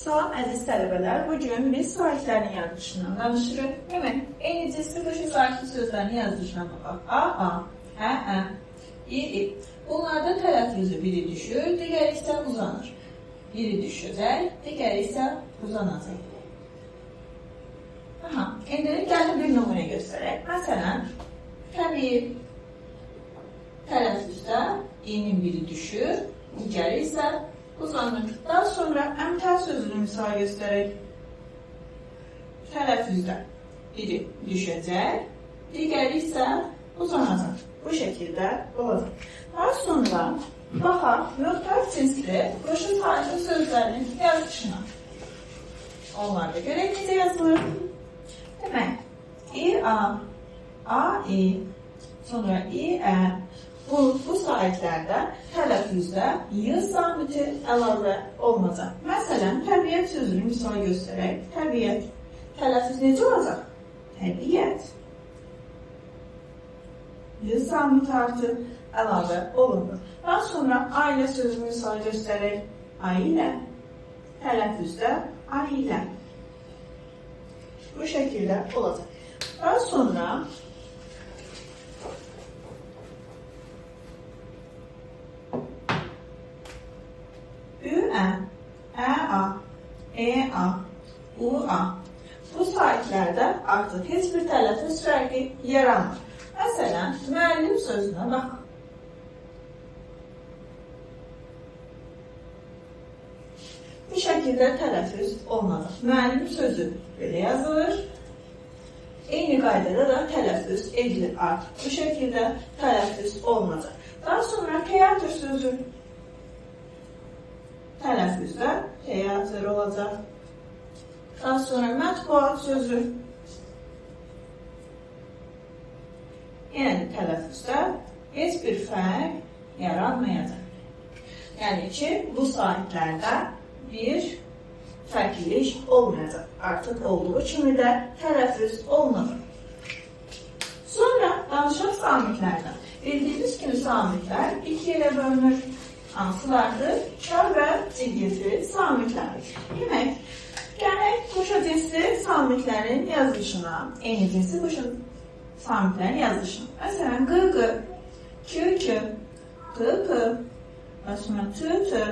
Salam əziz tələbələr, bugün biz sahiblərin yazılışından danışırıq. Demək, eyni cinsli başı sahibli sözlərin yazılışına baxaq. A, ə, i. Bunlarda tələffüzü biri düşür, digəri isə uzanır. Biri düşəcək, digəri isə uzanacaq. İndi gəlin bir nümunə göstərək. Məsələn, təbii tələffüzdə i-nin biri düşür, digəri isə uzanır. Daha sonra əmtəl sözünü misal göstərək. Tələffüzdə biri düşəcək, digəri isə uzanacaq. Bu şəkildə olacaq. Daha sonra baxaq müxtəlif cinsli qoşu sahibli sözlərinin yazılışına. Onlarda görək necə yazılır. Demək, a, i, sonra i-ə. Bu sahiblərdə tələffüzdə y samiti əlavə olmayacaq. Məsələn, təbiət sözünü misal göstərək. Təbiət. Tələffüz necə olacaq? Təbiət. Y samiti artı əlavə olunur. Daha sonra ailə sözünü misal göstərək. Ailə. Tələffüzdə ailə. Bu şəkildə olacaq. Daha sonra ü-ə, ə-a, e-a, u-a. Bu sahiblərdə artıq heç bir tələffüz fərqi yaranmır. Məsələn, müəllim sözünə baxın. Bu şəkildə tələffüz olmalıdır. Müəllim sözü belə yazılır. Eyni qaydada da tələffüz edilir artıq. Bu şəkildə tələffüz olmayacaq. Daha sonra teatr sözü. Tələffüzdə teatr olacaq. Daha sonra mətbuat sözü. Yəni tələffüzdə heç bir fərq yaranmayacaq. Yəni ki, bu sahiblərdə bir fərqlilik olmayacaq. Artıq olduğu kimi də tələffüz olunur. Sonra danışaq samitlərdən. Bildiyiniz kimi samitlər iki yerə bölünür. Hansılardır? Çar və cingilti samitlərdir. Demək, gələk qoşa cinsli samitlərin yazılışına, eyni cinsli qoşa samitlərin yazılışına. Məsələn, qı-qı, kü-kü, qı-qı, sonra tü-tü.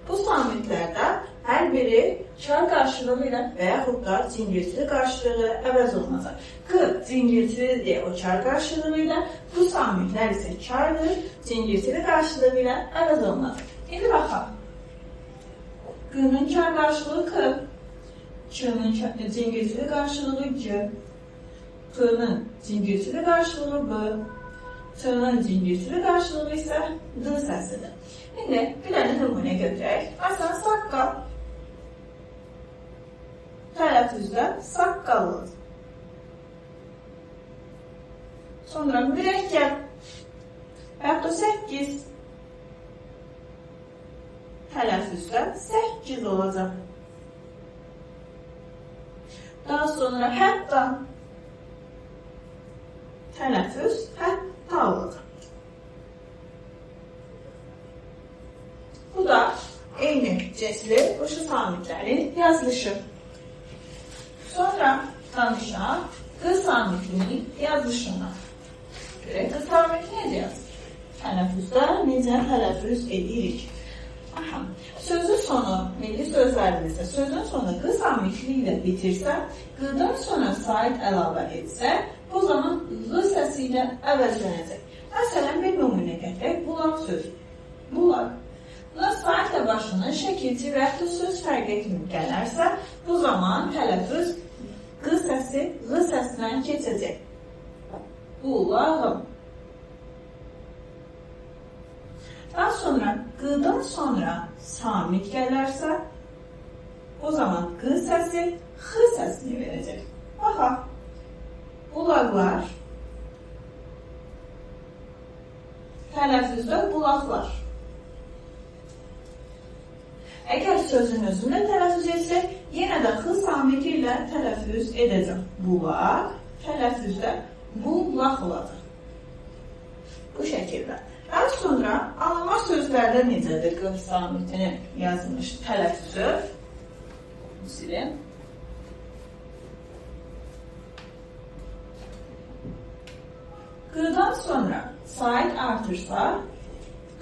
Bu samitlərdə hər biri çar qarşılığı ilə və yaxud da cingiltili qarşılığı əvəz olunacaq. Qı cingiltili deyə o çar qarşılığı ilə, bu samitlər isə çardır, cingiltili qarşılığı ilə əvəz olunacaq. İndi baxaq. Q'nın çar qarşılığı K, Ç'nın cingiltili qarşılığı C, P'nın cingiltili qarşılığı B, T'nın cingiltili qarşılığı isə D səsidir. İndi bir dənə nümunə götürək. Məsələn, saqqal. Tələffüzdə saqqal olur. Sonra mürəkkəb. Və yaxud da 8. Tələffüzdə 8 olacaq. Daha sonra hətta. Tələffüz hətta olacaq. Bu da eyni cinsli qoşu samitlərin yazılışı. Sonra danışaq qı samitlinin yazılışına. Görək, qı samiti necə yazılır? Tələffüzdə necə tələffüz edirik? Sözün sonu, milli sözlərimizdə sözün sonu qı samitli ilə bitirsə, qıdan sonra sait əlavə etsə, bu zaman ğı səsi ilə əvəzlənəcək. Məsələn, bir nümunə gətirək, bulaq sözü. Bulaq. Buna saitlə başının şəkilci və yaxud söz fərq etmir gələrsə, bu zaman tələffüz qı səsi ğı səsindən keçəcək. Bulağım. Daha sonra qıdan sonra samit gələrsə, o zaman qı səsi x səsini verəcək. Baxaq. Bulaqlar. Tələffüzdə bulaqlar. Əgər sözün özündə tələffüz etsək, yenə də x samiti ilə tələffüz edəcək. Bulaq, tələffüzdə bulaq olacaq. Bu şəkildə. Daha sonra anlama sözlərdə necədir qıf samitinin yazılmış tələffüzü? Silin. Q'dan sonra sait artırsa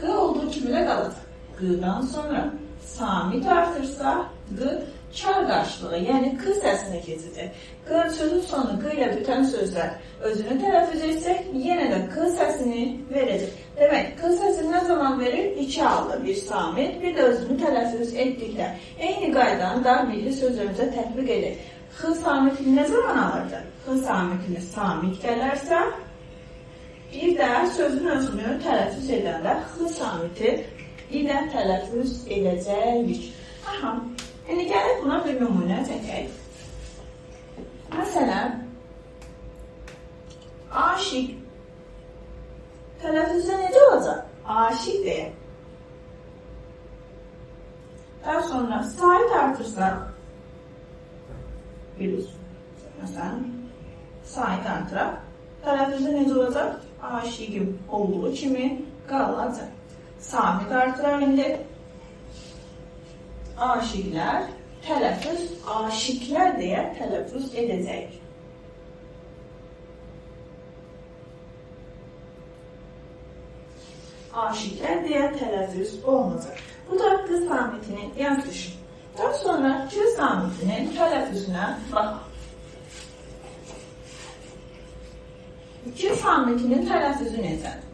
Q olduğu kimi də qalacaq. Q'dan sonra samit artırsa Q çar qarşılığı, yəni Q səsinə keçəcək. Q sözün sonu Q ilə bitən sözlər özünü tələffüz etsək, yenə də Q səsini verəcək. Demək, Q səsini nə zaman verir? İki halda, bir samit, bir də özünü tələffüz etdikdə. Eyni qaydanı da milli sözlərimizə tətbiq edək. X samitini nə zaman alırdı? X samitini samit gələrsə, bir də sözün özünü tələffüz edəndə X samiti ilə tələffüz edəcəyik. Aha, indi gələk buna bir nümunə çəkək. Məsələn, aşiq tələffüzdə necə olacaq? Aşiq deyə. Daha sonra sait artırsaq, məsələn, sait artıraq, tələffüzdə necə olacaq? Aşiqim olduğu kimi qalacaq. Samit artıraq indi. Aşiqlər, tələffüz, aşiqlər deyə tələffüz edəcək. Aşiqlər deyə tələffüz olunacaq. Bu da Q samitinin yazılışı. Daha sonra Q samitinin tələffüzünə baxaq. Q samitinin tələffüzü necədir?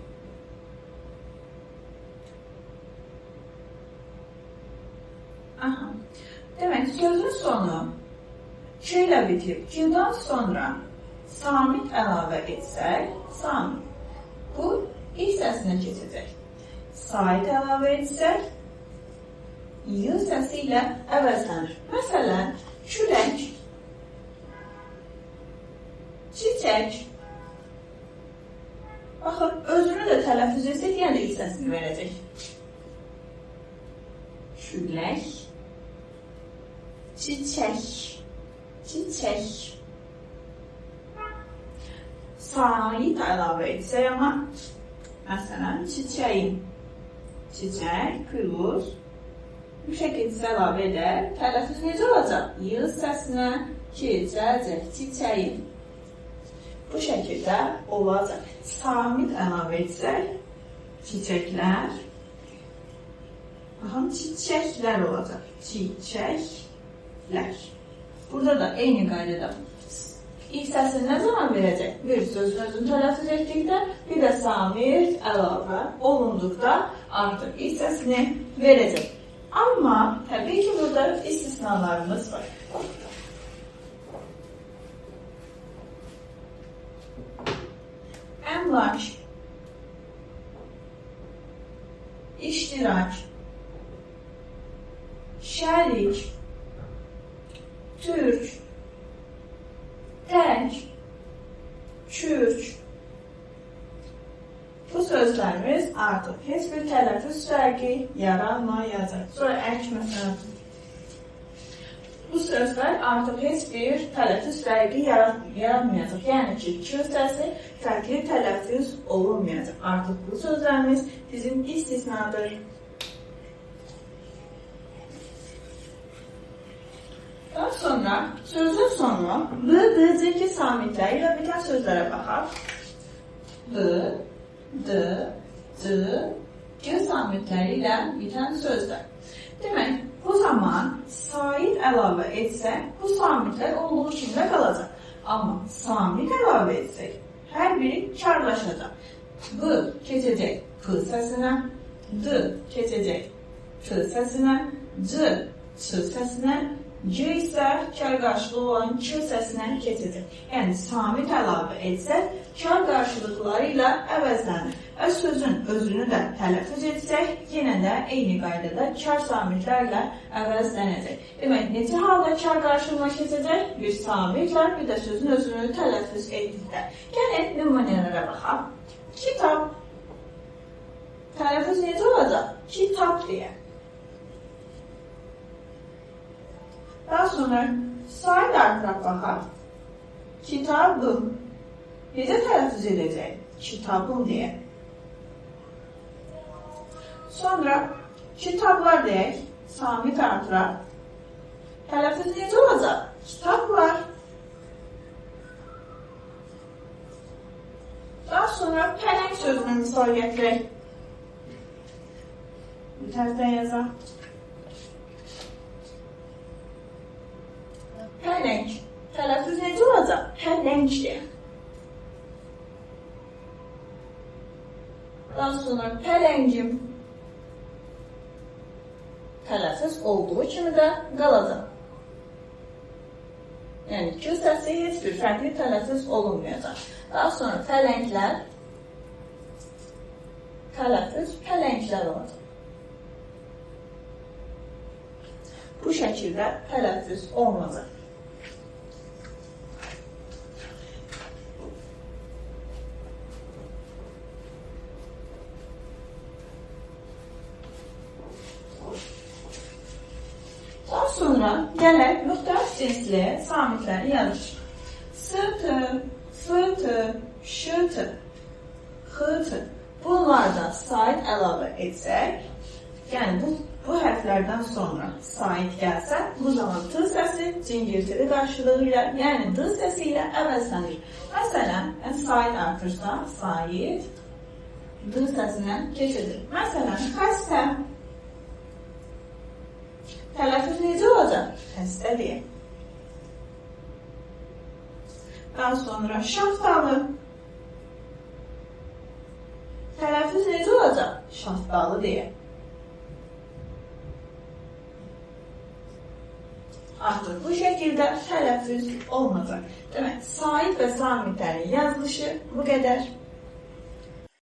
Aha. Demək, sözün sonu Q ilə bitib. Q-dan sonra samit əlavə etsək, samit. Bu ilk səsinə keçəcək. Sait əlavə etsək, Y səsi ilə əvəzlənir. Məsələn, külək, çiçək. Baxın, özünü də tələffüz etsək, yəni ilk səsini verəcək. Külək, çiçək, çiçək. Sait əlavə etsək amma, məsələn, çiçəyin, çiçək, plus, bu şəkildə əlavə edək, tələffüz necə olacaq? Y səsinə keçəcək, çiçəyin. Bu şəkildə olacaq. Samit əlavə etsək, çiçəklər, baxın, çiçəklər olacaq, çiçəklər. Burada da eyni qaydada İlk səsini nə zaman verəcək? Bir sözün özünü tələffüz etdikdə, bir də samit əlavə olunduqda artıq ilk səsini verəcək. Amma təbii ki, burada istisnalarımız var. Əmlak, iştirak, şərik, türk, tək, kürk. Bu sözlərimiz artıq heç bir tələffüz fərqi yaranmayacaq. Sonra ək məsələn. Bu sözlər artıq heç bir tələffüz fərqi yaranmayacaq. Yəni ki, Q səsi fərqli tələffüz olunmayacaq. Artıq bu sözlərimiz bizim istisnadır. Daha sonra sözün sonu B, D, C, K samitləri ilə bitən sözlərə baxaq. B, D, C, K samitləri ilə bitən sözlər. Demək, bu zaman sait əlavə etsək, bu samitlər olduğu kimi də qalacaq. Amma samit əlavə etsək, hər biri karlaşacaq. B keçəcək P səsinə, D keçəcək K səsinə, C, Ç səsinə, C isə kar qarşılığı olan Q səsinə keçəcək. Yəni, samit əlavə etsək, kar qarşılıqları ilə əvəzlənir. Və sözün özünü də tələffüz etsək, yenə də eyni qaydada kar samitlərlə əvəzlənəcək. Demək, necə halda kar qarşılığına keçəcək? Bir samitlər, bir də sözün özünü tələffüz etdikdə. Gəlin, nümunələrə baxaq. Kitab. Tələffüz necə olacaq? Kitab deyə. Daha sonra sait artıraq baxaq. Kitabım. Necə tələffüz edəcək? Kitabım deyə. Sonra kitablar deyək. Samit artıraq. Tələffüz necə olacaq? Kitab var. Daha sonra pələng sözünə misal gətirək. Bu tərzdə yazaq. Pələng. Tələffüz necə olacaq? Pələngdir. Daha sonra pələngim. Tələffüz olduğu kimi də qalacaq. Yəni ki, səsi heç bir fərqli tələffüz olunmayacaq. Daha sonra pələnglər, tələffüz pələnglər olacaq. Bu şəkildə tələffüz olunacaq. Daha sonra gələk müxtəlif cinsli samitləri yazışıq. S-tı, f-tı, ş-tı, x-tı. Bunlardan sait əlavə etsək, yəni bu hərflərdən sonra sait gəlsə, bu zaman t səsi cingiltili qarşılığı ilə, yəni d səsi ilə əvəzlənir. Məsələn, sait artırsa, sait d səsinə keçilir. Məsələn, xəstə. Tələffüz necə olacaq? Xəstədir. Daha sonra şaftalı. Tələffüz necə olacaq? Şaftalı deyə. Artıq bu şəkildə tələffüz olmayacaq. Demək, sait və samitlərin yazılışı bu qədər.